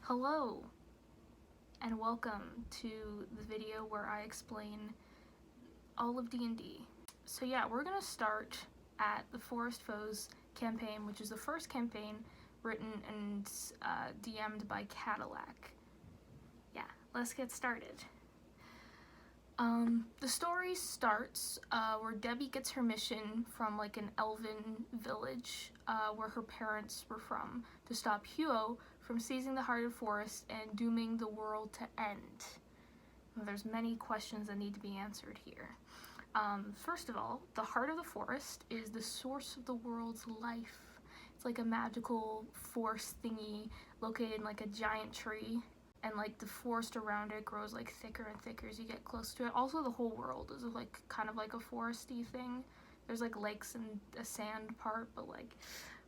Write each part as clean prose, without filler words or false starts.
Hello, and welcome to the video where I explain all of D&D. So yeah, we're gonna start at the Forest Foes campaign, which is the first campaign written and DM'd by Cadillac. Yeah, let's get started. The story starts where Debbie gets her mission from like an elven village where her parents were from to stop Huo from seizing the heart of the forest and dooming the world to end. Well, there's many questions that need to be answered here. First of all, the heart of the forest is the source of the world's life. It's like a magical force thingy located in like a giant tree, and like the forest around it grows like thicker and thicker as you get close to it. Also, the whole world is like kind of like a foresty thing. There's like lakes and a sand part, but like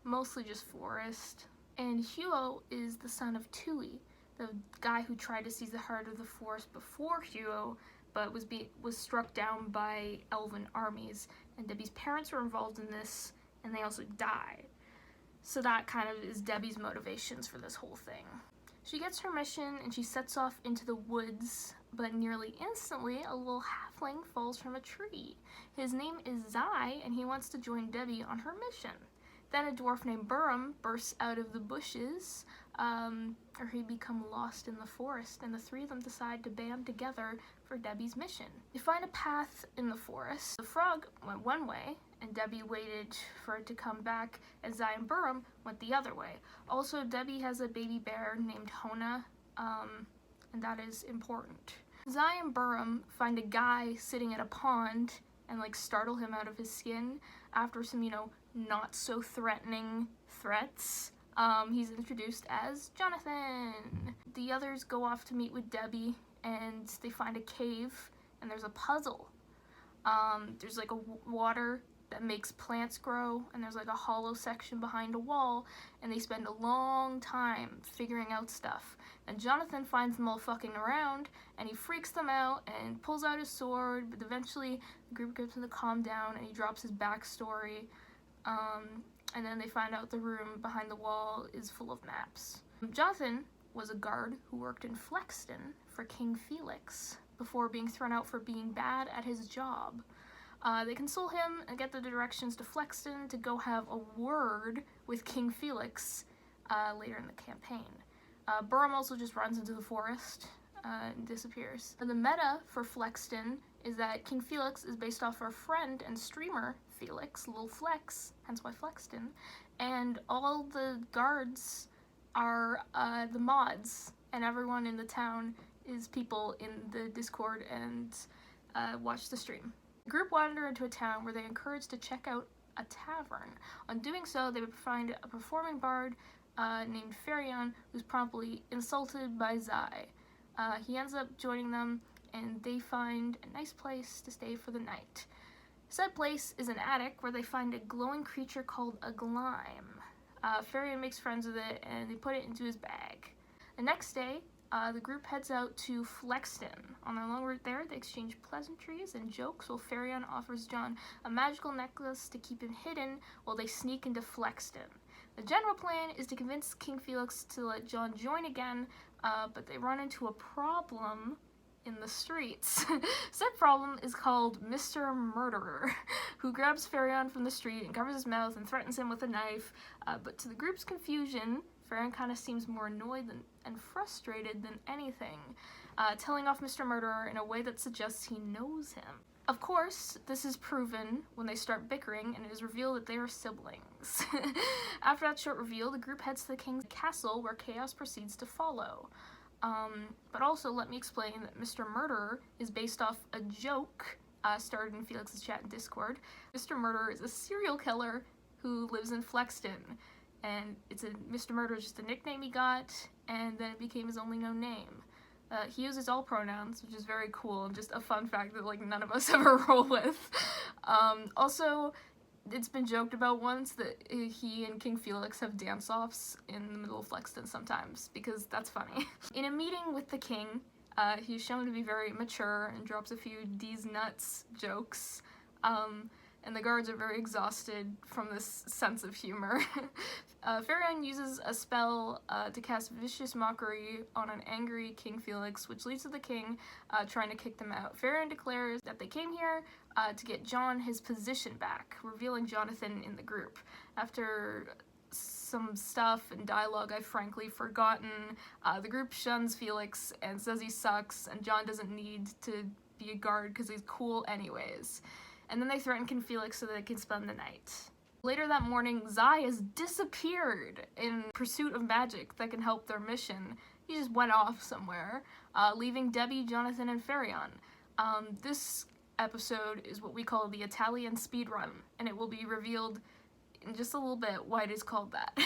mostly just forest. And Huo is the son of Tui, the guy who tried to seize the heart of the forest before Huo, but was struck down by elven armies. And Debbie's parents were involved in this, and they also died. So that kind of is Debbie's motivations for this whole thing. She gets her mission and she sets off into the woods, but nearly instantly a little halfling falls from a tree. His name is Zai, and he wants to join Debbie on her mission. Then a dwarf named Buram bursts out of the bushes, or he become lost in the forest, and the three of them decide to band together for Debbie's mission. They find a path in the forest. The frog went one way, and Debbie waited for it to come back, and Zai and Buram went the other way. Also, Debbie has a baby bear named Hona, and that is important. Zai and Buram find a guy sitting at a pond and like startle him out of his skin after some, not so threatening threats. He's introduced as Johnathan. The others go off to meet with Debbie, and they find a cave, and there's a puzzle. There's like a water that makes plants grow, and there's like a hollow section behind a wall, and they spend a long time figuring out stuff. And Johnathan finds them all fucking around, and he freaks them out and pulls out his sword, but eventually the group gets him to calm down, and he drops his backstory. And then they find out the room behind the wall is full of maps. Johnathan was a guard who worked in Fleckston for King Felix before being thrown out for being bad at his job. They console him and get the directions to Fleckston to go have a word with King Felix later in the campaign. Buram also just runs into the forest and disappears. And the meta for Fleckston is that King Felix is based off our friend and streamer Felix, Lil Flex, hence why Fleckston, and all the guards are the mods, and everyone in the town is people in the Discord and watch the stream. The group wander into a town where they're encouraged to check out a tavern. On doing so, they would find a performing bard named Ferrion, who's promptly insulted by Zai. He ends up joining them, and they find a nice place to stay for the night. Said place is an attic where they find a glowing creature called a glime. Ferrion makes friends with it, and they put it into his bag. The next day, the group heads out to Fleckston. On their long route there, they exchange pleasantries and jokes while Ferrion offers John a magical necklace to keep him hidden while they sneak into Fleckston. The general plan is to convince King Felix to let John join again, but they run into a problem in the streets. Said problem is called Mr. Murderer, who grabs Ferrion from the street and covers his mouth and threatens him with a knife, but to the group's confusion, Ferrion kind of seems more annoyed and frustrated than anything, telling off Mr. Murderer in a way that suggests he knows him. Of course, this is proven when they start bickering, and it is revealed that they are siblings. After that short reveal, the group heads to the king's castle, where chaos proceeds to follow. But also, let me explain that Mr. Murderer is based off a joke started in Felix's chat and Discord. Mr. Murderer is a serial killer who lives in Fleckston, and Mr. Murderer is just a nickname he got, and then it became his only known name. He uses all pronouns, which is very cool, and just a fun fact that like none of us ever roll with. Also, it's been joked about once that he and King Felix have dance-offs in the middle of Fleckston sometimes, because that's funny. In a meeting with the king, he's shown to be very mature and drops a few "these nuts" jokes. and the guards are very exhausted from this sense of humor. Ferrion uses a spell to cast Vicious Mockery on an angry King Felix, which leads to the king trying to kick them out. Ferrion declares that they came here to get John his position back, revealing Johnathan in the group. After some stuff and dialogue I've frankly forgotten, the group shuns Felix and says he sucks, and John doesn't need to be a guard because he's cool anyways. And then they threaten King Felix so that they can spend the night. Later that morning, Xai has disappeared in pursuit of magic that can help their mission. He just went off somewhere, leaving Debbie, Johnathan, and Ferrion. This episode is what we call the Italian speedrun, and it will be revealed in just a little bit why it is called that.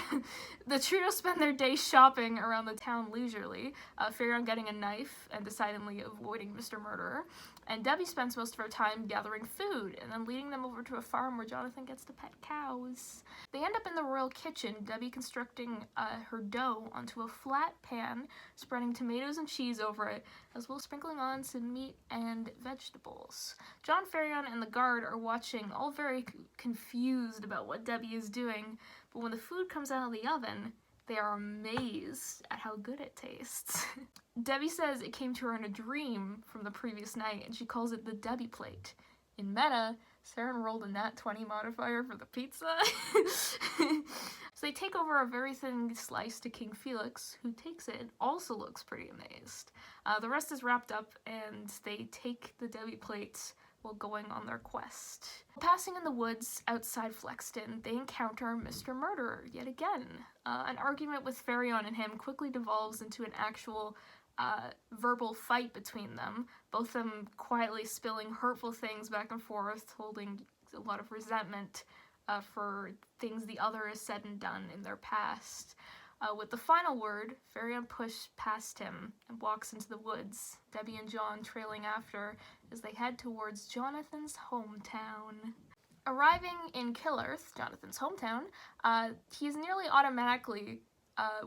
The trio spend their day shopping around the town leisurely, Ferrion getting a knife and decidedly avoiding Mr. Murderer, and Debbie spends most of her time gathering food and then leading them over to a farm where Johnathan gets to pet cows. They end up in the royal kitchen, Debbie constructing her dough onto a flat pan, spreading tomatoes and cheese over it, as well as sprinkling on some meat and vegetables. John, Ferrion, and the guard are watching, all very confused about what Debbie is doing, but when the food comes out of the oven, they are amazed at how good it tastes. Debbie says it came to her in a dream from the previous night, and she calls it the Debbie plate. In meta, Cerin rolled a nat 20 modifier for the pizza. So they take over a very thin slice to King Felix, who takes it and also looks pretty amazed. The rest is wrapped up, and they take the Debbie plate while going on their quest. Passing in the woods outside Fleckston, they encounter Mr. Murderer yet again. An argument with Ferrion and him quickly devolves into an actual verbal fight between them, both of them quietly spilling hurtful things back and forth, holding a lot of resentment for things the other has said and done in their past. With the final word, Ferrion pushes past him and walks into the woods, Debbie and John trailing after as they head towards Jonathan's hometown. Arriving in Killerth, Jonathan's hometown, he is nearly automatically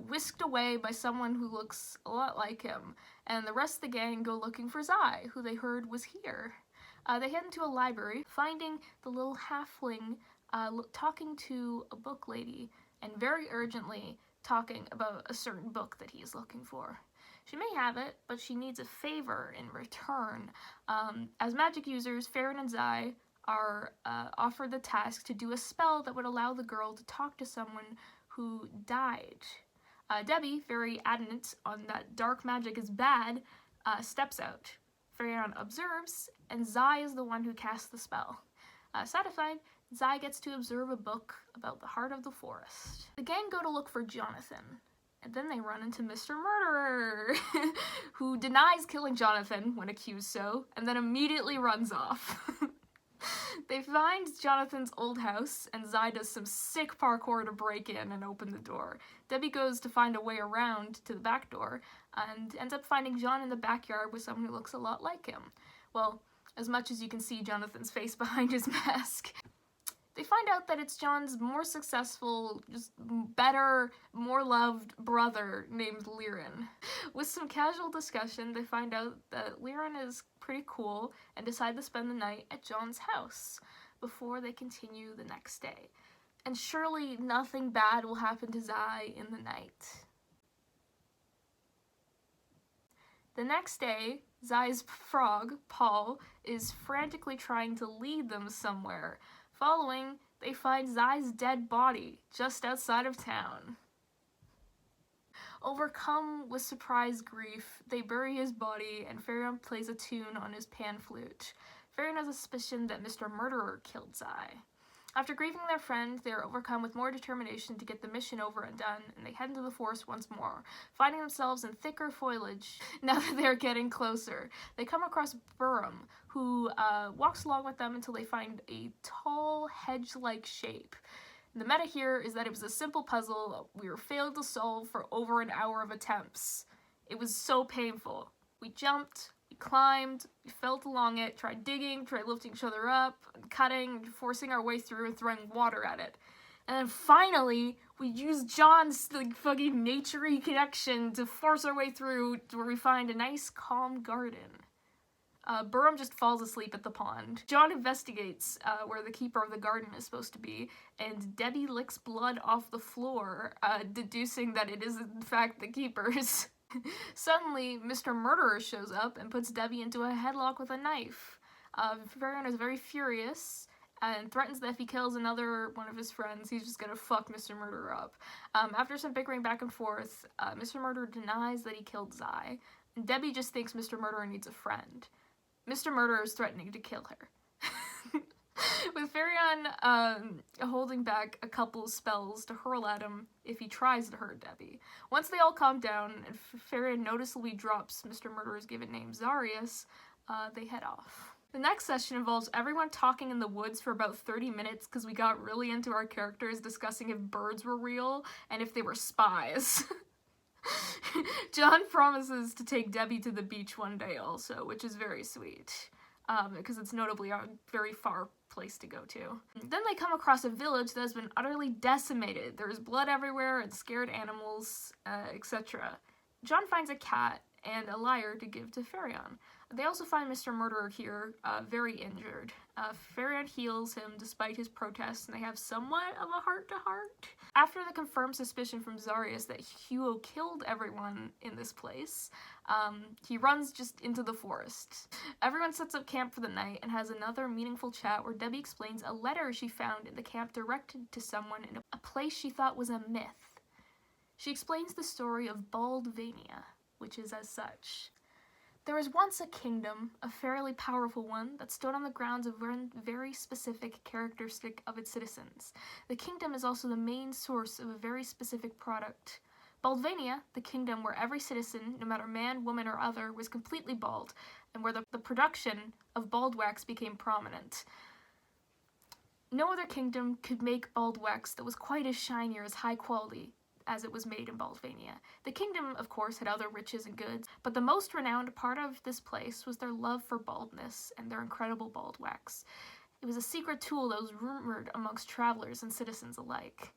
whisked away by someone who looks a lot like him, and the rest of the gang go looking for Xai, who they heard was here. They head into a library, finding the little halfling talking to a book lady, and very urgently talking about a certain book that he is looking for. She may have it, but she needs a favor in return. As magic users, Ferrion and Xai are offered the task to do a spell that would allow the girl to talk to someone who died. Debbie, very adamant on that dark magic is bad, steps out. Ferrion observes, and Xai is the one who casts the spell. Satisfied, Xai gets to observe a book about the heart of the forest. The gang go to look for Johnathan, and then they run into Mr. Murderer, who denies killing Johnathan when accused so, and then immediately runs off. They find Jonathan's old house, and Xai does some sick parkour to break in and open the door. Debbie goes to find a way around to the back door, and ends up finding John in the backyard with someone who looks a lot like him. Well, as much as you can see Jonathan's face behind his mask. They find out that it's John's more successful, just better, more loved brother named Liren. With some casual discussion, they find out that Liren is pretty cool and decide to spend the night at John's house before they continue the next day. And surely nothing bad will happen to Xai in the night. The next day, Xai's frog, Paul, is frantically trying to lead them somewhere. Following, they find Xai's dead body just outside of town. Overcome with surprised grief, they bury his body, and Ferrion plays a tune on his pan flute. Ferrion has a suspicion that Mr. Murderer killed Xai. After grieving their friend, they are overcome with more determination to get the mission over and done, and they head into the forest once more, finding themselves in thicker foliage. Now that they are getting closer, they come across Buram, who walks along with them until they find a tall, hedge-like shape. The meta here is that it was a simple puzzle we were failed to solve for over an hour of attempts. It was so painful. We jumped, we climbed, we felt along it, tried digging, tried lifting each other up, and cutting, forcing our way through and throwing water at it. And then finally, we used John's fucking nature-y connection to force our way through to where we find a nice, calm garden. Buram just falls asleep at the pond. John investigates where the keeper of the garden is supposed to be, and Debbie licks blood off the floor, deducing that it is in fact the keeper's. Suddenly, Mr. Murderer shows up and puts Debbie into a headlock with a knife. Ferrion is very furious and threatens that if he kills another one of his friends, he's just gonna fuck Mr. Murderer up. After some bickering back and forth, Mr. Murderer denies that he killed Zai, and Debbie just thinks Mr. Murderer needs a friend. Mr. Murderer is threatening to kill her. With Ferrion holding back a couple of spells to hurl at him if he tries to hurt Debbie. Once they all calm down and Ferrion noticeably drops Mr. Murderer's given name Xaarius, they head off. The next session involves everyone talking in the woods for about 30 minutes because we got really into our characters discussing if birds were real and if they were spies. John promises to take Debbie to the beach one day also, which is very sweet, because it's notably a very far place to go to. Then they come across a village that has been utterly decimated. There's blood everywhere and scared animals, etc. John finds a cat and a lyre to give to Ferrion. They also find Mr. Murderer here, very injured. Ferrion heals him despite his protests, and they have somewhat of a heart-to-heart. After the confirmed suspicion from Xaarius that Who killed everyone in this place, he runs just into the forest. Everyone sets up camp for the night and has another meaningful chat where Debbie explains a letter she found in the camp directed to someone in a place she thought was a myth. She explains the story of Baldvania, which is as such. There was once a kingdom, a fairly powerful one, that stood on the grounds of one very specific characteristic of its citizens. The kingdom is also the main source of a very specific product. Baldvania, the kingdom where every citizen, no matter man, woman, or other, was completely bald, and where the production of bald wax became prominent. No other kingdom could make bald wax that was quite as shiny or as high quality as it was made in Baldvania. The kingdom, of course, had other riches and goods, but the most renowned part of this place was their love for baldness and their incredible bald wax. It was a secret tool that was rumored amongst travelers and citizens alike.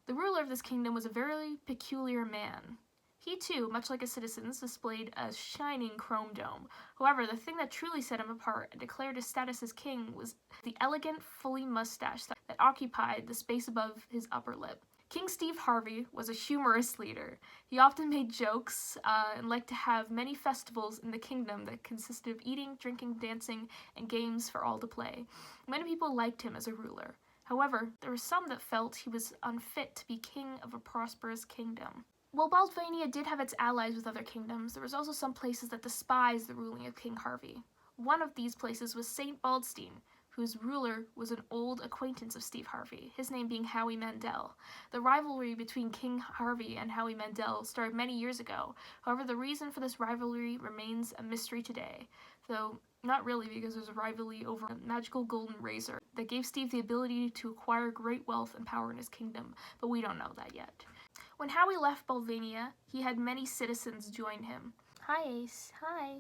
The ruler of this kingdom was a very peculiar man. He too, much like his citizens, displayed a shining chrome dome. However, the thing that truly set him apart and declared his status as king was the elegant, fully mustache that occupied the space above his upper lip. King Steve Harvey was a humorous leader. He often made jokes and liked to have many festivals in the kingdom that consisted of eating, drinking, dancing, and games for all to play. Many people liked him as a ruler. However, there were some that felt he was unfit to be king of a prosperous kingdom. While Baldvania did have its allies with other kingdoms, there was also some places that despised the ruling of King Harvey. One of these places was St. Baldstein, whose ruler was an old acquaintance of Steve Harvey, his name being Howie Mandel. The rivalry between King Harvey and Howie Mandel started many years ago. However, the reason for this rivalry remains a mystery today, though not really, because there's a rivalry over a magical golden razor that gave Steve the ability to acquire great wealth and power in his kingdom, but we don't know that yet. When Howie left Baldvania, he had many citizens join him. Hi, Ace. Hi.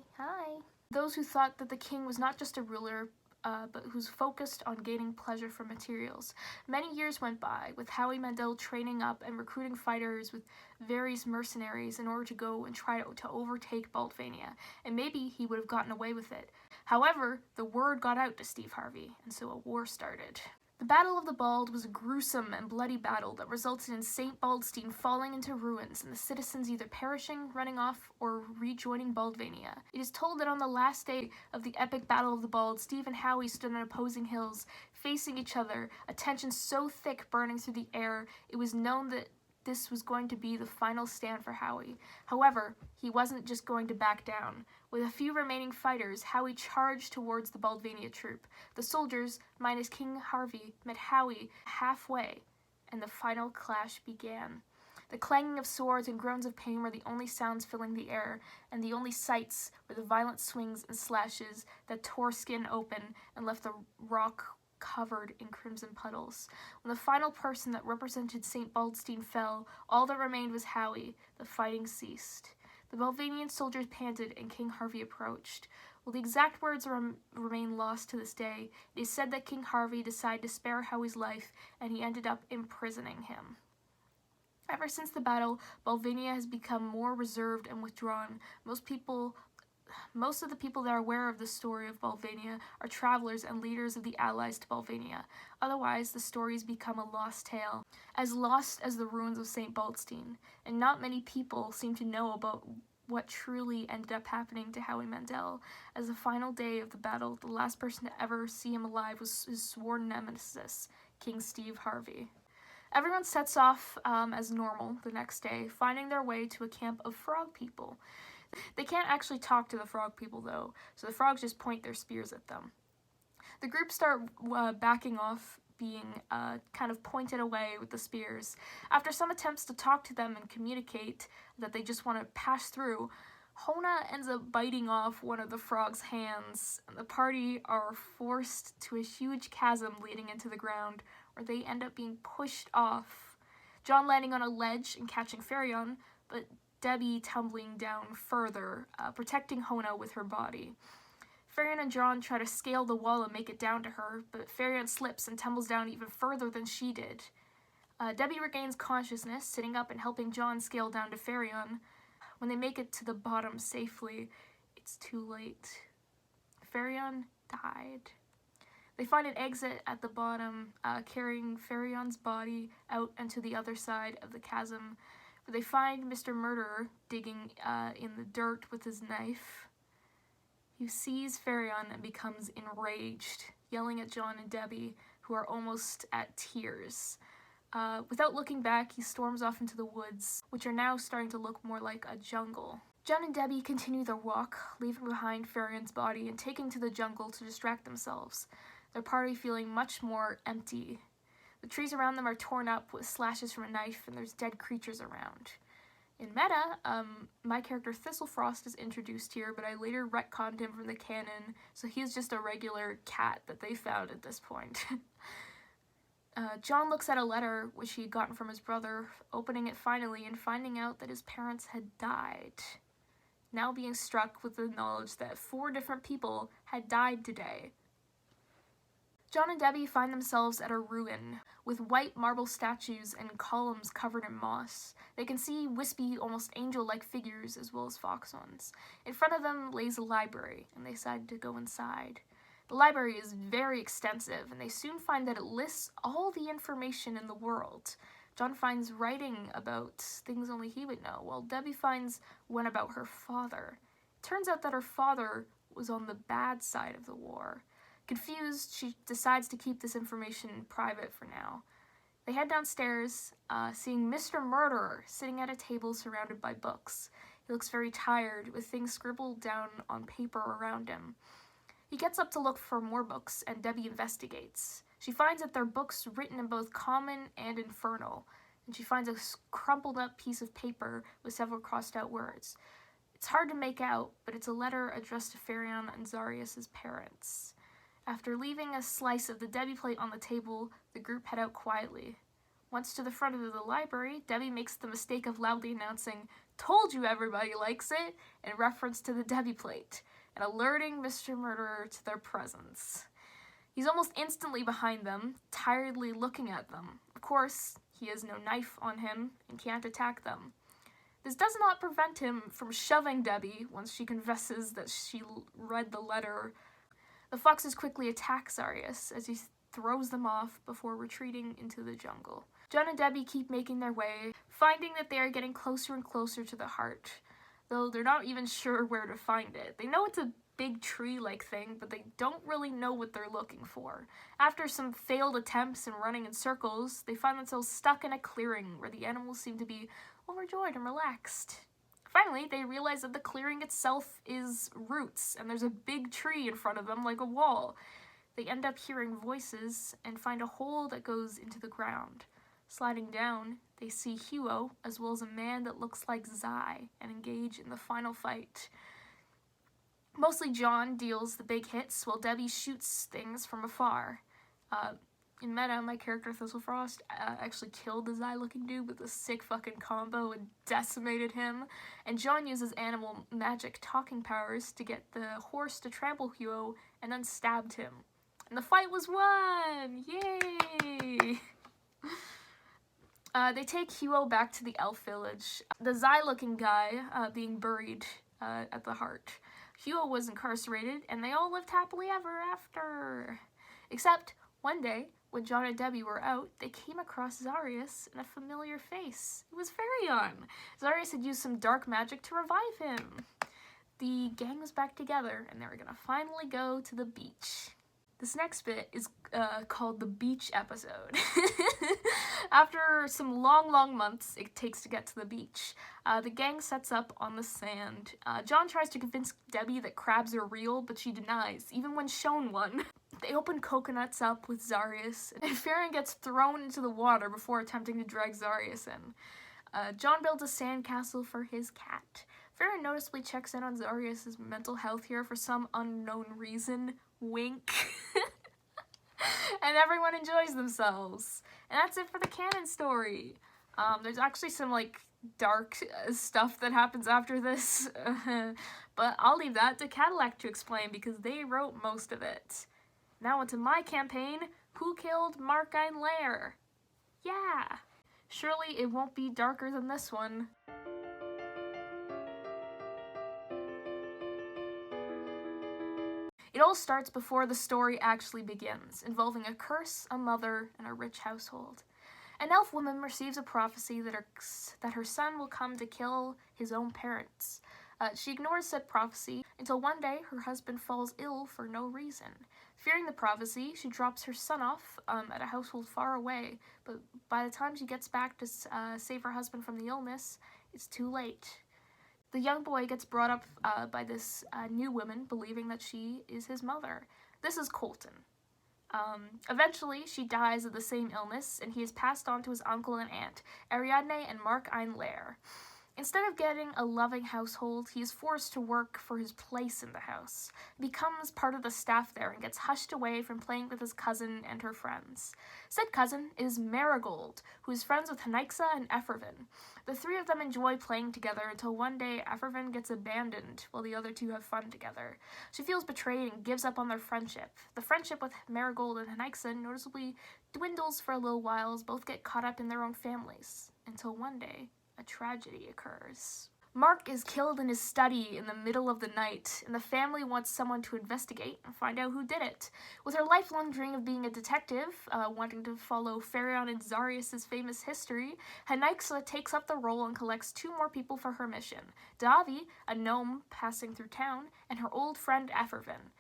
Those who thought that the king was not just a ruler, but who's focused on gaining pleasure from materials. Many years went by, with Howie Mandel training up and recruiting fighters with various mercenaries in order to go and try to overtake Baldvania, and maybe he would have gotten away with it. However, the word got out to Steve Harvey, and so a war started. The Battle of the Bald was a gruesome and bloody battle that resulted in St. Baldstein falling into ruins and the citizens either perishing, running off, or rejoining Baldvania. It is told that on the last day of the epic Battle of the Bald, Steve and Howie stood on opposing hills, facing each other, a tension so thick burning through the air, it was known that this was going to be the final stand for Howie. However, he wasn't just going to back down. With a few remaining fighters, Howie charged towards the Baldvania troop. The soldiers, minus King Harvey, met Howie halfway, and the final clash began. The clanging of swords and groans of pain were the only sounds filling the air, and the only sights were the violent swings and slashes that tore skin open and left the rock covered in crimson puddles. When the final person that represented St. Baldstein fell, all that remained was Howie. The fighting ceased. The Baldvanian soldiers panted, and King Harvey approached. While the exact words remain lost to this day, it is said that King Harvey decided to spare Howie's life, and he ended up imprisoning him. Ever since the battle, Baldvania has become more reserved and withdrawn. Most people Most of the people that are aware of the story of Balvania are travelers and leaders of the allies to Balvania. Otherwise, the stories become a lost tale, as lost as the ruins of St. Baltstein, and not many people seem to know about what truly ended up happening to Howie Mandel. As the final day of the battle, the last person to ever see him alive was his sworn nemesis, King Steve Harvey. Everyone sets off as normal the next day, finding their way to a camp of frog people. They can't actually talk to the frog people, though, so the frogs just point their spears at them. The group start backing off, being kind of pointed away with the spears. After some attempts to talk to them and communicate that they just want to pass through, Hona ends up biting off one of the frog's hands, and the party are forced to a huge chasm leading into the ground, where they end up being pushed off. John landing on a ledge and catching Ferrion, but Debbie tumbling down further, protecting Hona with her body. Ferrion and John try to scale the wall and make it down to her, but Ferrion slips and tumbles down even further than she did. Debbie regains consciousness, sitting up and helping John scale down to Ferrion. When they make it to the bottom safely, it's too late. Ferrion died. They find an exit at the bottom, carrying Ferrion's body out onto the other side of the chasm, where they find Mr. Murderer digging in the dirt with his knife. He sees Ferrion and becomes enraged, yelling at John and Debbie, who are almost at tears. Without looking back, he storms off into the woods, which are now starting to look more like a jungle. John and Debbie continue their walk, leaving behind Ferrion's body and taking to the jungle to distract themselves, their party feeling much more empty. The trees around them are torn up with slashes from a knife, and there's dead creatures around. In meta, my character Thistlefrost is introduced here, but I later retconned him from the canon, so he's just a regular cat that they found at this point. John looks at a letter which he had gotten from his brother, opening it finally and finding out that his parents had died. Now being struck with the knowledge that 4 different people had died today. John and Debbie find themselves at a ruin, with white marble statues and columns covered in moss. They can see wispy, almost angel-like figures, as well as fox ones. In front of them lays a library, and they decide to go inside. The library is very extensive, and they soon find that it lists all the information in the world. John finds writing about things only he would know, while Debbie finds one about her father. It turns out that her father was on the bad side of the war. Confused, she decides to keep this information private for now. They head downstairs, seeing Mr. Murderer sitting at a table surrounded by books. He looks very tired, with things scribbled down on paper around him. He gets up to look for more books, and Debbie investigates. She finds that they're books written in both Common and Infernal, and she finds a crumpled up piece of paper with several crossed out words. It's hard to make out, but it's a letter addressed to Ferrion and Xaarius' parents. After leaving a slice of the Debbie plate on the table, the group head out quietly. Once to the front of the library, Debbie makes the mistake of loudly announcing, "Told you everybody likes it," in reference to the Debbie plate, and alerting Mr. Murderer to their presence. He's almost instantly behind them, tiredly looking at them. Of course, he has no knife on him and can't attack them. This does not prevent him from shoving Debbie once she confesses that she read the letter. The foxes quickly attack Xaarius as he throws them off before retreating into the jungle. John and Debbie keep making their way, finding that they are getting closer and closer to the heart, though they're not even sure where to find it. They know it's a big tree-like thing, but they don't really know what they're looking for. After some failed attempts and running in circles, they find themselves stuck in a clearing where the animals seem to be overjoyed and relaxed. Finally, they realize that the clearing itself is roots, and there's a big tree in front of them like a wall. They end up hearing voices and find a hole that goes into the ground. Sliding down, they see Huo, as well as a man that looks like Zai, and engage in the final fight. Mostly John deals the big hits, while Debbie shoots things from afar. In meta, my character Thistlefrost actually killed the Zai-looking dude with a sick fucking combo and decimated him. And John uses animal magic talking powers to get the horse to trample Huo and then stabbed him. And the fight was won! Yay! They take Huo back to the elf village. The Zai-looking guy being buried at the heart. Hugo was incarcerated, and they all lived happily ever after. Except, one day, when John and Debbie were out, they came across Xaarius in a familiar face. It was Ferrion. Xaarius had used some dark magic to revive him. The gang was back together, and they were gonna finally go to the beach. This next bit is called the beach episode. After some long months it takes to get to the beach, the gang sets up on the sand. John tries to convince Debbie that crabs are real, but she denies, even when shown one. They open coconuts up with Xaarius, and Ferrion gets thrown into the water before attempting to drag Xaarius in. John builds a sandcastle for his cat. Ferrion noticeably checks in on Xaarius' mental health here for some unknown reason. Wink. And everyone enjoys themselves. And that's it for the canon story. There's actually some, like, dark stuff that happens after this. But I'll leave that to Cadillac to explain because they wrote most of it. Now onto my campaign, Who Killed Mark Ienlair? Yeah. Surely it won't be darker than this one. It all starts before the story actually begins, involving a curse, a mother, and a rich household. An elf woman receives a prophecy that her son will come to kill his own parents. She ignores said prophecy until one day her husband falls ill for no reason. Fearing the prophecy, she drops her son off at a household far away, but by the time she gets back to save her husband from the illness, it's too late. The young boy gets brought up by this new woman, believing that she is his mother. This is Colten. Eventually, she dies of the same illness, and he is passed on to his uncle and aunt, Ariadne and Mark Ienlair. Instead of getting a loving household, he is forced to work for his place in the house. He becomes part of the staff there and gets hushed away from playing with his cousin and her friends. Said cousin is Marigold, who is friends with Hanaiyxa and Efferven. The three of them enjoy playing together until one day Efferven gets abandoned while the other two have fun together. She feels betrayed and gives up on their friendship. The friendship with Marigold and Hanaiyxa noticeably dwindles for a little while as both get caught up in their own families, until one day a tragedy occurs. Mark is killed in his study in the middle of the night, and the family wants someone to investigate and find out who did it. With her lifelong dream of being a detective, wanting to follow Ferrion and Xaarius' famous history, Hanaiyxa takes up the role and collects two more people for her mission. Davi, a gnome passing through town, and her old friend Efferven.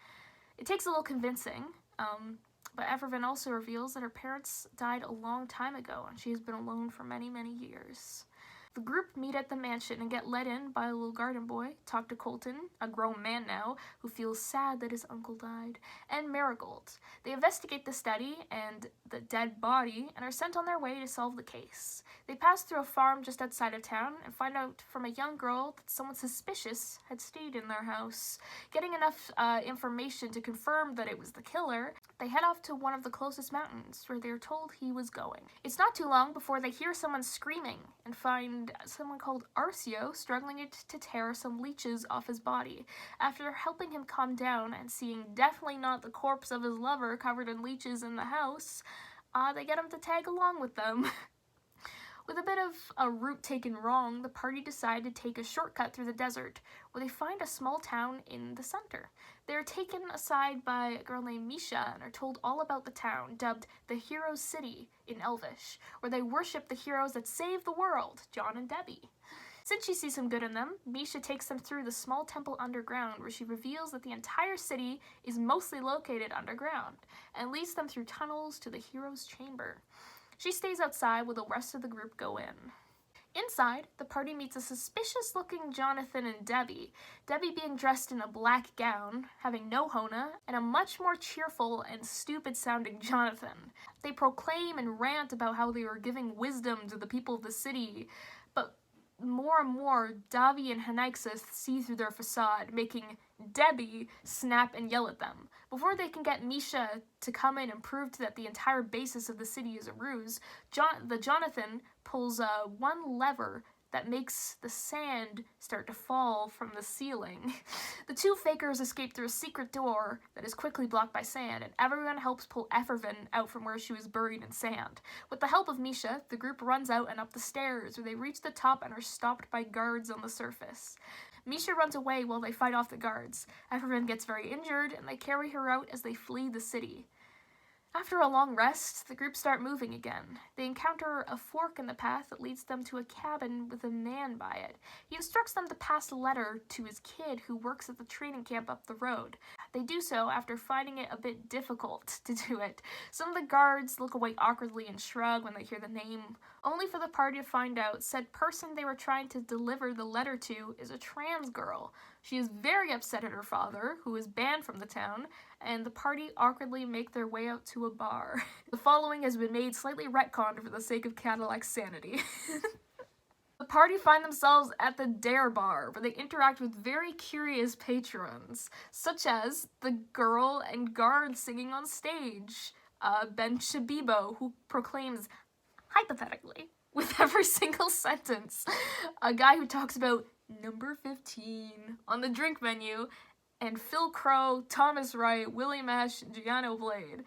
It takes a little convincing, but Efferven also reveals that her parents died a long time ago, and she has been alone for many years. The group meet at the mansion and get let in by a little garden boy, talk to Colten, a grown man now, who feels sad that his uncle died, and Marigold. They investigate the study and the dead body and are sent on their way to solve the case. They pass through a farm just outside of town and find out from a young girl that someone suspicious had stayed in their house. Getting enough information to confirm that it was the killer, they head off to one of the closest mountains where they are told he was going. It's not too long before they hear someone screaming and find someone called Arcio struggling to tear some leeches off his body. After helping him calm down and seeing definitely not the corpse of his lover covered in leeches in the house, they get him to tag along with them. With a bit of a route taken wrong, the party decide to take a shortcut through the desert, where they find a small town in the center. They are taken aside by a girl named Misha and are told all about the town, dubbed the Heroes' City in Elvish, where they worship the heroes that saved the world, John and Debbie. Since she sees some good in them, Misha takes them through the small temple underground, where she reveals that the entire city is mostly located underground, and leads them through tunnels to the hero's chamber. She stays outside while the rest of the group go in. Inside, the party meets a suspicious-looking Johnathan and Debbie, Debbie being dressed in a black gown, having no Hona, and a much more cheerful and stupid-sounding Johnathan. They proclaim and rant about how they were giving wisdom to the people of the city, but more and more, Davi and Hanaiyxa see through their facade, making Debbie snap and yell at them. Before they can get Misha to come in and prove that the entire basis of the city is a ruse, the Johnathan pulls one lever that makes the sand start to fall from the ceiling. The two fakers escape through a secret door that is quickly blocked by sand, and everyone helps pull Efferven out from where she was buried in sand. With the help of Misha, the group runs out and up the stairs, where they reach the top and are stopped by guards on the surface. Misha runs away while they fight off the guards. Efferven gets very injured, and they carry her out as they flee the city. After a long rest, the group start moving again. They encounter a fork in the path that leads them to a cabin with a man by it. He instructs them to pass a letter to his kid who works at the training camp up the road. They do so after finding it a bit difficult to do it. Some of the guards look away awkwardly and shrug when they hear the name, only for the party to find out said person they were trying to deliver the letter to is a trans girl. She is very upset at her father, who is banned from the town, and the party awkwardly make their way out to a bar. The following has been made slightly retconned for the sake of Cadillac's sanity. The party find themselves at the Dare Bar, where they interact with very curious patrons, such as the girl and guard singing on stage, Ben Shabibo, who proclaims, hypothetically, with every single sentence, a guy who talks about number 15 on the drink menu, and Phil Crow, Thomas Wright, Willie Mesh, and Giano Blade.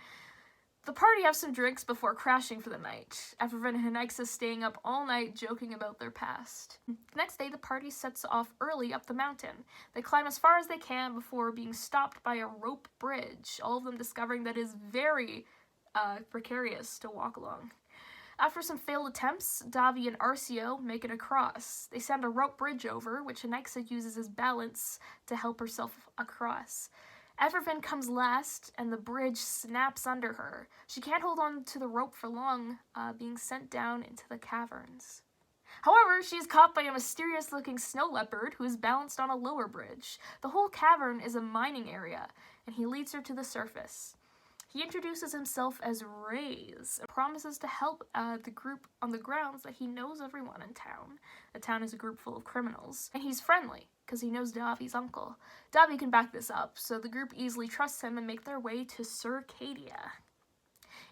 The party have some drinks before crashing for the night. Efferven and Hanaiyxa staying up all night joking about their past. The next day, the party sets off early up the mountain. They climb as far as they can before being stopped by a rope bridge, all of them discovering that it is very precarious to walk along. After some failed attempts, Davi and Arcio make it across. They send a rope bridge over, which Hanaiyxa uses as balance to help herself across. Efferven comes last, and the bridge snaps under her. She can't hold on to the rope for long, being sent down into the caverns. However, she is caught by a mysterious-looking snow leopard who is balanced on a lower bridge. The whole cavern is a mining area, and he leads her to the surface. He introduces himself as Raze and promises to help the group on the grounds that he knows everyone in town. The town is a group full of criminals, and he's friendly because he knows Davi's uncle. Davi can back this up, so the group easily trusts him and make their way to Circadia.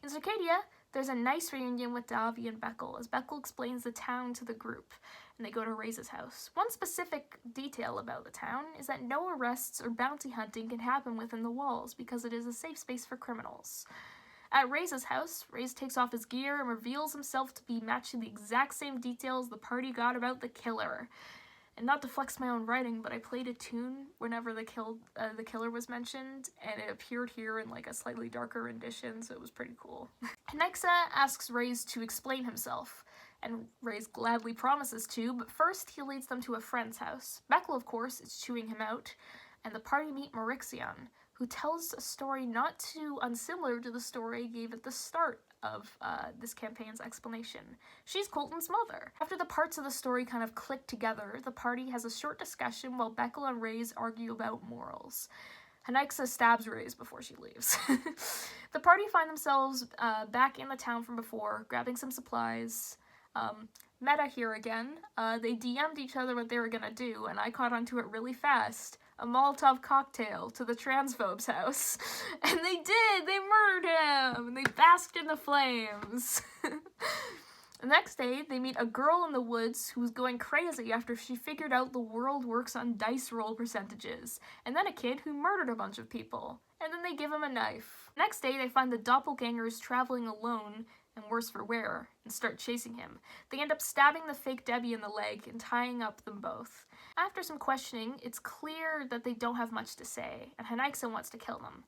In Circadia, there's a nice reunion with Davi and Beckle as Beckle explains the town to the group, and they go to Raze's house. One specific detail about the town is that no arrests or bounty hunting can happen within the walls because it is a safe space for criminals. At Raze's house, Raze takes off his gear and reveals himself to be matching the exact same details the party got about the killer. And not to flex my own writing, but I played a tune whenever the killer was mentioned, and it appeared here in like a slightly darker rendition, so it was pretty cool. Hanaiyxa asks Raze to explain himself, and Raze gladly promises to, but first he leads them to a friend's house. Beckle, of course, is chewing him out, and the party meet Khoarexia, who tells a story not too unsimilar to the story I gave at the start of this campaign's explanation. She's Colten's mother. After the parts of the story kind of click together, the party has a short discussion while Beckle and Raze argue about morals. Hanaiyxa stabs Raze before she leaves. The party find themselves back in the town from before, grabbing some supplies. Meta here again. They DM'd each other what they were gonna do, and I caught onto it really fast. A Molotov cocktail to the transphobes' house. And they did! They murdered him! And they basked in the flames. The next day, they meet a girl in the woods who was going crazy after she figured out the world works on dice roll percentages. And then a kid who murdered a bunch of people. And then they give him a knife. Next day, they find the doppelgangers traveling alone, and worse for wear, and start chasing him. They end up stabbing the fake Debbie in the leg and tying up them both. After some questioning, it's clear that they don't have much to say, and Hanaiyxa wants to kill them.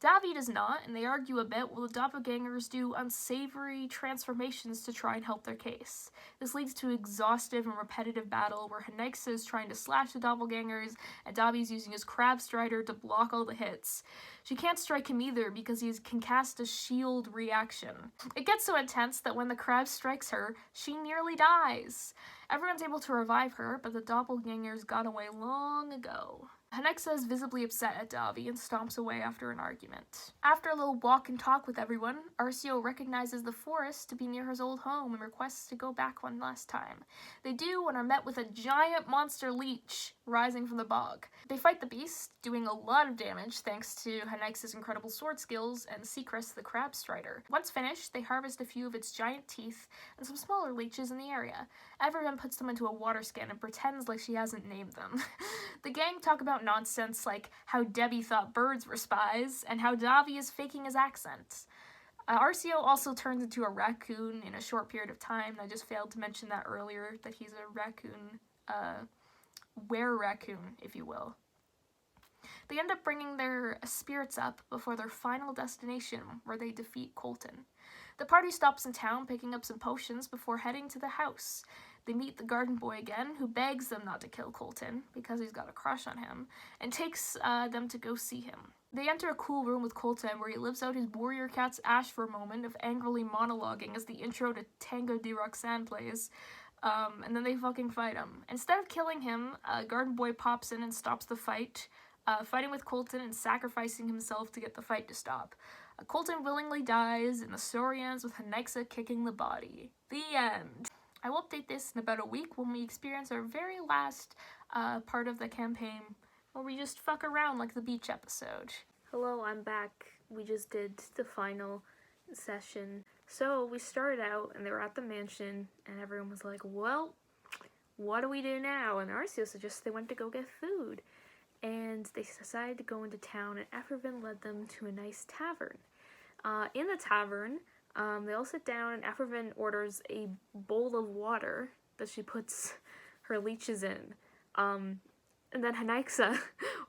Davi does not, and they argue a bit while the doppelgangers do unsavory transformations to try and help their case. This leads to exhaustive and repetitive battle where Hanaiyxa is trying to slash the doppelgangers, and Davi's using his crab strider to block all the hits. She can't strike him either because he can cast a shield reaction. It gets so intense that when the crab strikes her, she nearly dies. Everyone's able to revive her, but the doppelgangers got away long ago. Hanaiyxa is visibly upset at Davi and stomps away after an argument. After a little walk and talk with everyone, Arcio recognizes the forest to be near his old home and requests to go back one last time. They do and are met with a giant monster leech rising from the bog. They fight the beast, doing a lot of damage thanks to Hanaiyxa's incredible sword skills and Seacrest the crab strider. Once finished, they harvest a few of its giant teeth and some smaller leeches in the area. Everyone puts them into a water skin and pretends like she hasn't named them. The gang talk about nonsense like how Debbie thought birds were spies and how Davi is faking his accent. Arcio also turns into a raccoon in a short period of time. I just failed to mention that earlier, that he's a raccoon were-raccoon, if you will. They end up bringing their spirits up before their final destination, where they defeat Colten. The party stops in town, picking up some potions before heading to the house. They meet the garden boy again, who begs them not to kill Colten, because he's got a crush on him, and takes them to go see him. They enter a cool room with Colten, where he lives out his warrior cat's ash for a moment of angrily monologuing as the intro to Tango de Roxanne plays, and then they fucking fight him. Instead of killing him, garden boy pops in and stops the fight, fighting with Colten and sacrificing himself to get the fight to stop. Colten willingly dies, and the story ends with Hanaiyxa kicking the body. The end. I will update this in about a week when we experience our very last part of the campaign, where we just fuck around like the beach episode. Hello, I'm back. We just did the final session. So we started out, and they were at the mansion, and everyone was like, well, what do we do now? And Arcio suggests they went to go get food. And they decided to go into town, and Efferven led them to a nice tavern. In the tavern, they all sit down, and Efferven orders a bowl of water that she puts her leeches in. And then Hanaiyxa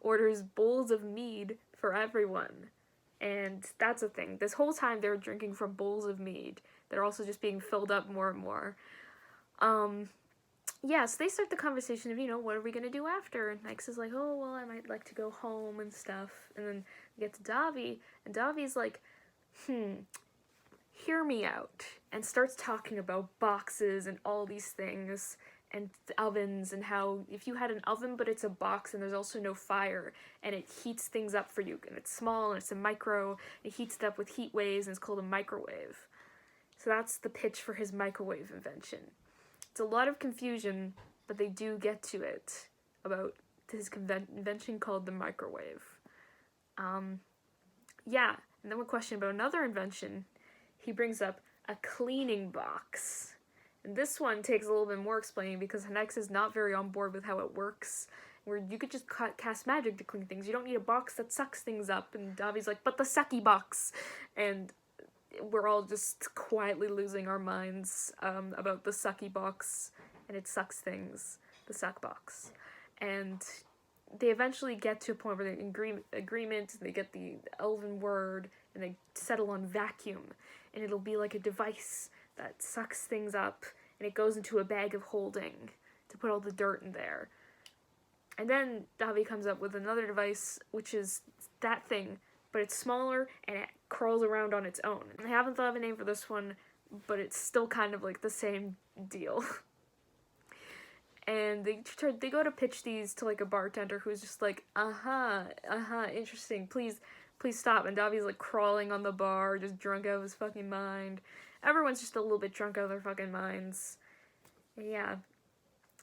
orders bowls of mead for everyone. And that's a thing. This whole time they're drinking from bowls of mead that are also just being filled up more and more. Yeah, so they start the conversation of, what are we going to do after? And Hanaiyxa's like, oh, well, I might like to go home and stuff. And then we get to Davi, and Davi's like, hear me out. And starts talking about boxes and all these things, and ovens, and how if you had an oven but it's a box and there's also no fire, and it heats things up for you, and it's small, and it's a micro, it heats it up with heat waves, and it's called a microwave. So that's the pitch for his microwave invention. It's a lot of confusion, but they do get to it about his invention called the microwave. Yeah, and then one question about another invention. He brings up a cleaning box. And this one takes a little bit more explaining because Hanaiyxa is not very on board with how it works, where you could just cast magic to clean things. You don't need a box that sucks things up. And Davi's like, but the sucky box! And we're all just quietly losing our minds about the sucky box, and it sucks things, the suck box. And they eventually get to a point where they agreement, they get the elven word, and they settle on vacuum, and it'll be like a device that sucks things up, and it goes into a bag of holding to put all the dirt in there. And then Davi comes up with another device, which is that thing, but it's smaller, and it crawls around on its own. And I haven't thought of a name for this one, but it's still kind of like the same deal. And they go to pitch these to like a bartender who's just like, interesting, please stop. And Davi's like crawling on the bar, just drunk out of his fucking mind. Everyone's just a little bit drunk out of their fucking minds. Yeah.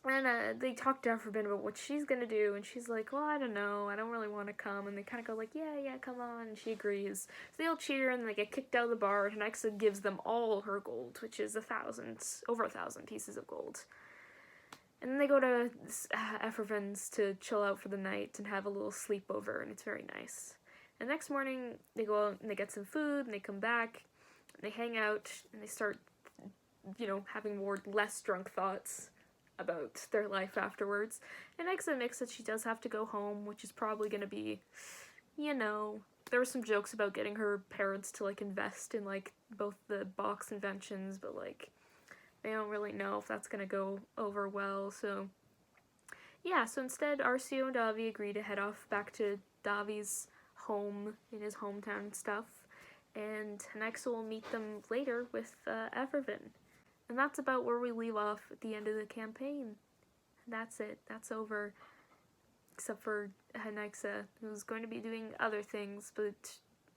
And they talk to Efferven about what she's gonna do, and she's like, well, I don't know, I don't really want to come. And they kind of go like, yeah, come on, and she agrees. So they all cheer, and they get kicked out of the bar, and Hanaiyxa gives them all her gold, which is over 1,000 pieces of gold. And then they go to Efferven's to chill out for the night and have a little sleepover, and it's very nice. And the next morning, they go out and they get some food, and they come back, and they hang out, and they start, having more less drunk thoughts about their life afterwards. And Hanaiyxa admits that she does have to go home, which is probably going to be, there were some jokes about getting her parents to, invest in, both the box inventions, but, they don't really know if that's going to go over well, so... Yeah, so instead, Arcio and Davi agree to head off back to Davi's home, in his hometown and stuff, and Hanaiyxa will meet them later with Efferven. And that's about where we leave off at the end of the campaign. That's it. That's over. Except for Hanaiyxa, who's going to be doing other things, but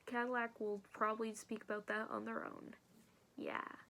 Cadillac will probably speak about that on their own. Yeah.